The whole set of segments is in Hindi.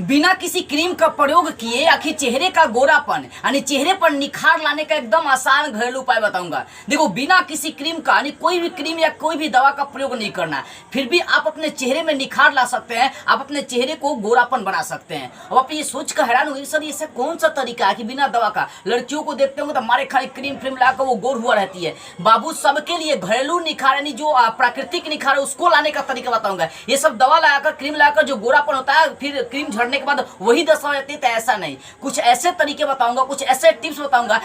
बिना किसी क्रीम का प्रयोग किए आखिर चेहरे का गोरापन यानी चेहरे पर निखार लाने का एकदम आसान घरेलू उपाय बताऊंगा। देखो, बिना किसी क्रीम का यानी कोई भी क्रीम या कोई भी दवा का प्रयोग नहीं करना, फिर भी आप अपने चेहरे में निखार ला सकते हैं, आप अपने चेहरे को गोरापन बना सकते हैं। अब आप ये सोच कर हैरान हुई, सर ऐसा कौन सा तरीका है कि बिना दवा का? लड़कियों को देखते होंगे तो हमारे खाली क्रीम फ्रीम लाकर वो गोर हुआ रहती है। बाबू, सबके लिए घरेलू निखार यानी जो प्राकृतिक निखार है उसको लाने का तरीका बताऊंगा। ये सब दवा लगाकर क्रीम लगाकर जो गोरापन होता है फिर क्रीम झड़ने के बाद वही दशा हो जाती है, तो ऐसा नहीं। कुछ ऐसे तरीके बताऊंगा, कुछ ऐसे टिप्स बताऊंगा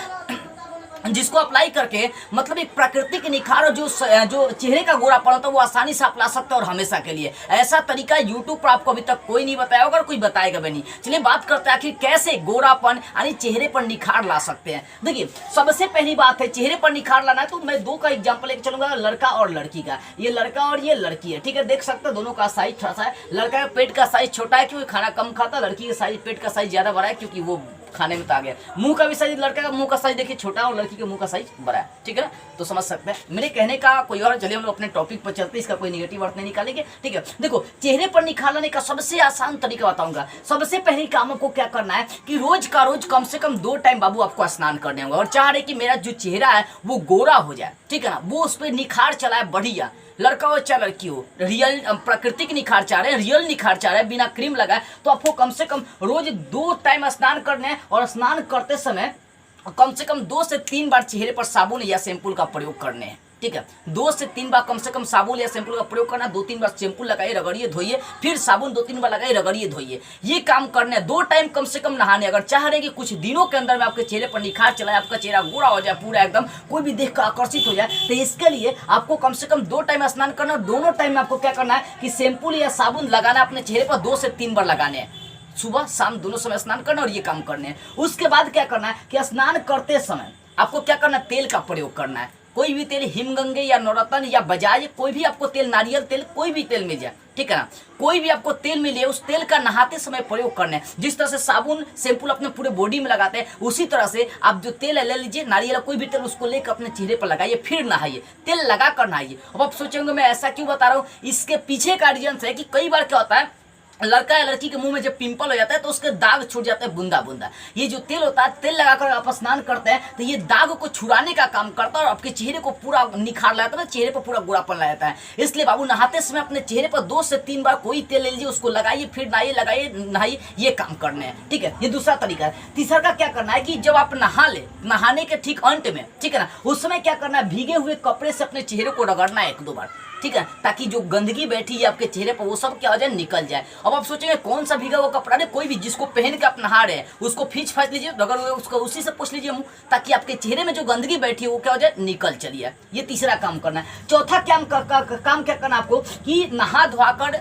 जिसको अप्लाई करके मतलब एक प्राकृतिक निखार और जो चेहरे का गोरापन होता है वो आसानी से आप ला सकते हैं और हमेशा के लिए। ऐसा तरीका यूट्यूब पर आपको अभी तक कोई नहीं बताया होगा और कोई बताएगा भी नहीं। चलिए बात करते हैं कि कैसे गोरापन यानी चेहरे पर निखार ला सकते हैं। देखिए, सबसे पहली बात है चेहरे पर निखार लाना है तो मैं दो का एग्जाम्पल लेकर चलूंगा, लड़का और लड़की का। ये लड़का और ये लड़की है, ठीक है। देख सकते हैं दोनों का साइज थोड़ा सा है। लड़का का पेट का साइज छोटा है क्योंकि खाना कम खाता, लड़की का साइज पेट का साइज ज्यादा बड़ा है क्योंकि वो खाने में तो आ गया। मुंह का भी साइज, लड़का का मुंह का साइज देखिए छोटा और लड़की के मुंह का साइज बड़ा है, ठीक है ना। तो समझ सकते हैं मेरे कहने का कोई और। चलिए हम लोग अपने टॉपिक पर चलते हैं, इसका कोई नेगेटिव अर्थ नहीं निकालेंगे, ठीक है। देखो, चेहरे पर निखार लाने का सबसे आसान तरीका बताऊंगा। सबसे पहले काम आपको क्या करना है कि रोज का रोज कम से कम 2 टाइम बाबू आपको स्नान करने होगा और चाह रहे कि मेरा जो चेहरा है वो गोरा हो जाए, ठीक है ना, वो उस पर निखार चलाए बढ़िया। लड़का हो चाहे लड़की हो, रियल प्राकृतिक निखार चाह रहे हैं, रियल निखार चाह रहे हैं बिना क्रीम लगाए, तो आपको कम से कम रोज 2 टाइम स्नान करने हैं और स्नान करते समय कम से कम 2 से 3 बार चेहरे पर साबुन या शैम्पूल का प्रयोग करने हैं, ठीक है। 2 से 3 बार कम से कम साबुन या शैम्पूल का प्रयोग करना। 2-3 बार शैम्पू लगाइए, रगड़िए, धोइए, फिर साबुन 2-3 बार लगाइए, रगड़िए, धोइए। ये काम करने हैं। 2 टाइम कम से कम नहाने। अगर चाह रहे हैं कि कुछ दिनों के अंदर में आपके चेहरे पर निखार चलाए, आपका चेहरा गोरा हो जाए पूरा एकदम, कोई भी देख कर आकर्षित हो जाए, तो इसके लिए आपको कम से कम 2 टाइम स्नान करना। दोनों टाइम में आपको क्या करना है कि शैम्पूल या साबुन लगाना अपने चेहरे पर 2 से 3 बार लगाने हैं। सुबह शाम दोनों समय स्नान करना और ये काम करने हैं। उसके बाद क्या करना है कि स्नान करते समय आपको क्या करना है, तेल का प्रयोग करना है। कोई भी तेल, हिमगंगे या नवरत्न या बजाज, कोई भी आपको तेल, नारियल तेल, कोई भी तेल मिल जाए, ठीक है ना। कोई भी आपको तेल मिले, उस तेल का नहाते समय प्रयोग करना है। जिस तरह से साबुन शैम्पूल अपने पूरे बॉडी में लगाते हैं, उसी तरह से आप जो तेल ले लीजिए, नारियल कोई भी तेल, उसको लेकर अपने चेहरे पर लगाइए, फिर नहाइए, तेल लगा कर नहाइए। अब आप सोचेंगे मैं ऐसा क्यों बता रहा हूँ, इसके पीछे का रीजन है कि कई बार क्या होता है, लड़का या लड़की के मुंह में जब पिंपल हो जाता है तो उसके दाग छूट जाते हैं बूंदा बूंदा। ये जो तेल होता है, तेल लगाकर आप स्नान करते हैं तो ये दाग को छुड़ाने का काम करता है और आपके चेहरे को पूरा निखार लाता है, चेहरे पर पूरा गोरापन ला जाता है। इसलिए बाबू नहाते समय अपने चेहरे पर 2 से 3 बार कोई तेल ले लीजिए, उसको लगाइए, फिर नहाइए, लगाइए, नहाइए, ये काम करने हैं, ठीक है। ये दूसरा तरीका है। तीसरा का क्या करना है कि जब आप नहा ले, नहाने के ठीक अंत में, ठीक है ना, उस समय क्या करना है, भीगे हुए कपड़े से अपने चेहरे को रगड़ना है 1-2 बार, ठीक है, ताकि जो गंदगी बैठी है आपके चेहरे पर वो सब क्या हो जाए, निकल जाए। अब आप सोचेंगे कौन सा भीगा वो कपड़ा है, कोई भी जिसको पहन के आप नहा रहे हैं उसको खींच फाच लीजिए, रगड़ उसको उसी से पोंछ लीजिए मुंह, ताकि आपके चेहरे में जो गंदगी बैठी है वो क्या हो जाए, निकल चलिए। ये तीसरा काम करना है। चौथा काम क्या करना है आपको कि नहा धोकर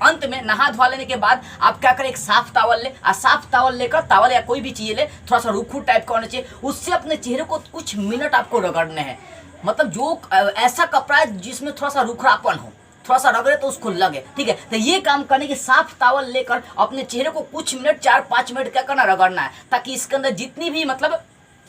अंत में, नहा धोआ लेने के बाद आप क्या करें, एक साफ टावल ले, साफ टावल लेकर, टावल या कोई भी चीज ले, थोड़ा सा रूखू टाइप का होना चाहिए, उससे अपने चेहरे को कुछ मिनट आपको रगड़ने हैं। मतलब जो ऐसा कपड़ा है जिसमें थोड़ा सा रुखरापन हो, थोड़ा सा रगड़े तो उसको लगे, ठीक है। तो ये काम करने के साफ टावल लेकर अपने चेहरे को कुछ मिनट, 4-5 मिनट क्या करना, रगड़ना है, ताकि इसके अंदर जितनी भी मतलब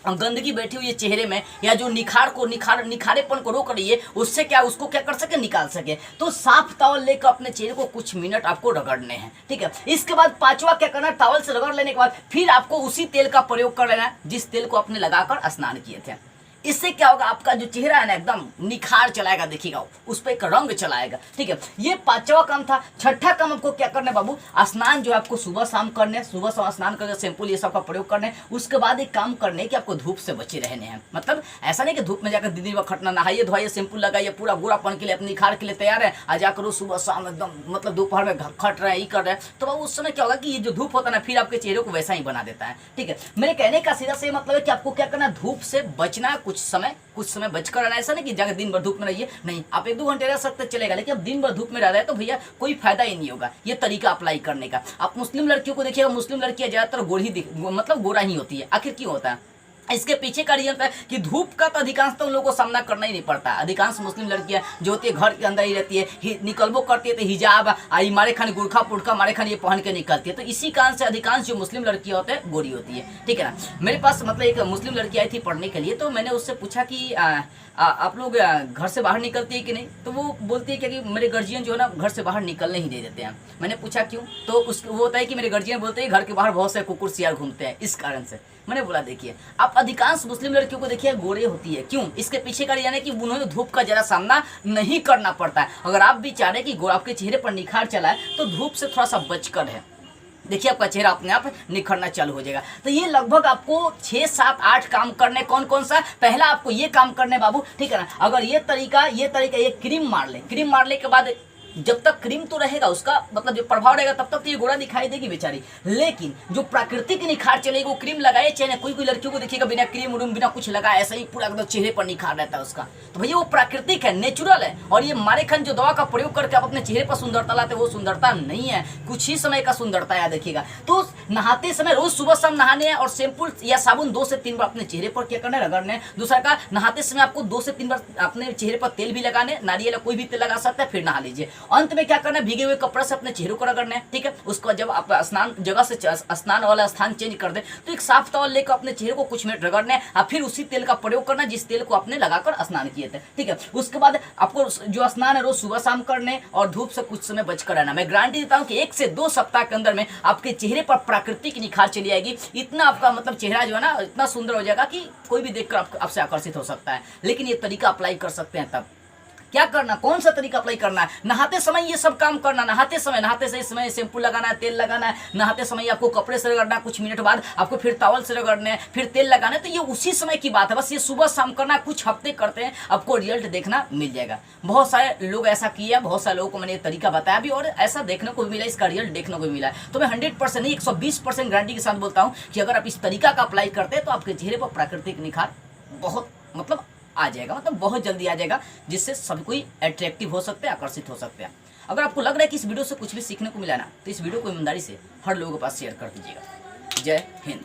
गंदगी बैठी हुई है चेहरे में या जो निखारेपन को रोक रही है, उससे क्या, उसको क्या कर सके, निकाल सके। तो साफ टावल लेकर अपने चेहरे को कुछ मिनट आपको रगड़ने हैं, ठीक है। इसके बाद 5वां क्या करना है, टावल से रगड़ लेने के बाद फिर आपको उसी तेल का प्रयोग कर लेना है जिस तेल को आपने लगाकर स्नान किए थे। इससे क्या होगा, आपका जो चेहरा है ना एकदम निखार चलाएगा, देखिएगा उस पर एक रंग चलाएगा, ठीक है। ये 5वां काम था। 6ठा काम आपको क्या करना है बाबू, स्नान जो है आपको सुबह शाम करने, सुबह शाम स्नान करके शैम्पूल ये सब का प्रयोग करने। उसके बाद एक काम करने है कि आपको धूप से बचे रहने हैं। मतलब ऐसा नहीं कि धूप में जाकर दिन खटना, नहाइए धोइए, शैम्पूल लगाइए, पूरा गोरापन के लिए, अपने निखार के लिए तैयार है, आ जाकर सुबह शाम एकदम मतलब दोपहर में खट रहे हैं, ये कर रहे हैं, तो बाबू उस समय क्या होगा कि ये जो धूप होता है ना, फिर आपके चेहरे को वैसा ही बना देता है, ठीक है। मेरे कहने का सीधा से मतलब है कि आपको क्या करना है, धूप से बचना है, कुछ समय बचकर रहना। ऐसा नहीं कि जाकर दिन भर धूप में रहिए, नहीं, आप 1-2 घंटे रह सकते चलेगा, लेकिन अब दिन भर धूप में रह रहे हैं तो भैया कोई फायदा ही नहीं होगा ये तरीका अप्लाई करने का। आप मुस्लिम लड़कियों को देखिएगा, मुस्लिम लड़कियां ज्यादातर गोरी मतलब गोरा ही होती है। आखिर क्यों होता है, इसके पीछे का रीजन है कि धूप का तो अधिकांश तो उन लोगों को सामना करना ही नहीं पड़ता। अधिकांश मुस्लिम लड़कियां जो होती है घर के अंदर ही रहती है, निकलबो करती है तो हिजाब आई मारे खान गुरखा पुरखा मारे खान ये पहन के निकलती है। तो इसी कारण से अधिकांश जो मुस्लिम लड़कियां होते हैं गोरी होती है, ठीक है ना। मेरे पास मतलब एक मुस्लिम लड़की आई थी पढ़ने के लिए, तो मैंने उससे पूछा कि आप लोग घर से बाहर निकलती है कि नहीं। तो वो बोलती है कि मेरे गार्जियन जो है ना घर से बाहर निकलने ही नहीं देते हैं। मैंने पूछा क्यों, तो उस वो होता है कि मेरे गार्जियन बोलते हैं घर के बाहर बहुत से कुकुर सियार घूमते हैं, इस कारण से। मैंने बोला देखिए आप अधिकांश मुस्लिम लड़कियों को देखिए गोरे होती है, क्यों, इसके पीछे का रीजन है कि उन्होंने धूप का जरा सामना नहीं करना पड़ता है। अगर आप भी चाह रहे हैं कि आपके चेहरे पर निखार चला है तो धूप से थोड़ा सा बचकर है, देखिए आपका चेहरा अपने आप निखरना चालू हो जाएगा। तो ये लगभग आपको 6, 7, 8 काम करने, कौन कौन सा, पहला आपको ये काम करने बाबू, ठीक है ना। अगर ये तरीका ये क्रीम मार ले, क्रीम मारने के बाद जब तक क्रीम तो रहेगा उसका मतलब जो प्रभाव रहेगा तब तक तो ये गोरा दिखाई देगी बेचारी, लेकिन जो प्राकृतिक निखार चलेगी वो क्रीम लगाए चाहे, कोई कोई लड़कियों को देखिएगा बिना क्रीम उरीम बिना कुछ लगाए ऐसा ही पूरा एकदम चेहरे पर निखार रहता है उसका। तो भैया वो प्राकृतिक है, नेचुरल है। और ये मारे खान जो दवा का प्रयोग करके आप अपने चेहरे पर सुंदरता लाते वो सुंदरता नहीं है, कुछ ही समय का सुंदरता है। देखिएगा तो नहाते समय रोज सुबह शाम नहाने हैं और शैम्पू या साबुन 2 से 3 बार अपने चेहरे पर क्या करना है, रगड़ने। दूसरा का नहाते समय आपको 2 से 3 बार अपने चेहरे पर तेल भी लगाने, नारियल कोई भी तेल लगा सकता है, फिर नहा लीजिए। अंत में क्या करना है, भीगे हुए कपड़े से अपने चेहरे को रगड़ना है, ठीक है। उसको जब आप स्नान जगह से स्नान वाला स्थान चेंज कर दे तो एक साफ टॉवल लेकर अपने चेहरे को कुछ मिनट रगड़ना है और फिर उसी तेल का प्रयोग करना जिस तेल को आपने लगाकर स्नान किए थे, ठीक है। उसके बाद आपको जो स्नान है रोज सुबह शाम करने और धूप से कुछ समय बचकर रहना। मैं गारंटी देता हूं कि 1 से 2 सप्ताह के अंदर में आपके चेहरे पर प्राकृतिक निखार चली आएगी। इतना आपका मतलब चेहरा जो है ना इतना सुंदर हो जाएगा कि कोई भी देखकर आपसे आकर्षित हो सकता है। लेकिन ये तरीका अप्लाई कर सकते हैं तब क्या करना, कौन सा तरीका अप्लाई करना है, नहाते समय ये सब काम करना। नहाते समय शैम्पू लगाना है, तेल लगाना है, नहाते समय आपको कपड़े से रगड़ना, कुछ मिनट बाद आपको फिर टॉवल से रगड़ना है, फिर तेल लगाना है। तो ये उसी समय की बात है, बस ये सुबह शाम करना, कुछ हफ्ते करते हैं आपको रिजल्ट देखना मिल जाएगा। बहुत सारे लोग ऐसा किया, बहुत सारे लोगों को मैंने ये तरीका बताया भी और ऐसा देखने को मिला, इसका रिजल्ट देखने को मिला है। तो मैं 100% नहीं 120% गारंटी के साथ बोलता हूँ कि अगर आप इस तरीका का अप्लाई करते हैं तो आपके चेहरे पर प्राकृतिक निखार बहुत मतलब आ जाएगा, मतलब बहुत जल्दी आ जाएगा, जिससे सभी कोई अट्रैक्टिव हो सकते हैं, आकर्षित हो सकते हैं। अगर आपको लग रहा है कि इस वीडियो से कुछ भी सीखने को मिला ना तो इस वीडियो को ईमानदारी से हर लोगों के पास शेयर कर दीजिएगा। जय हिंद।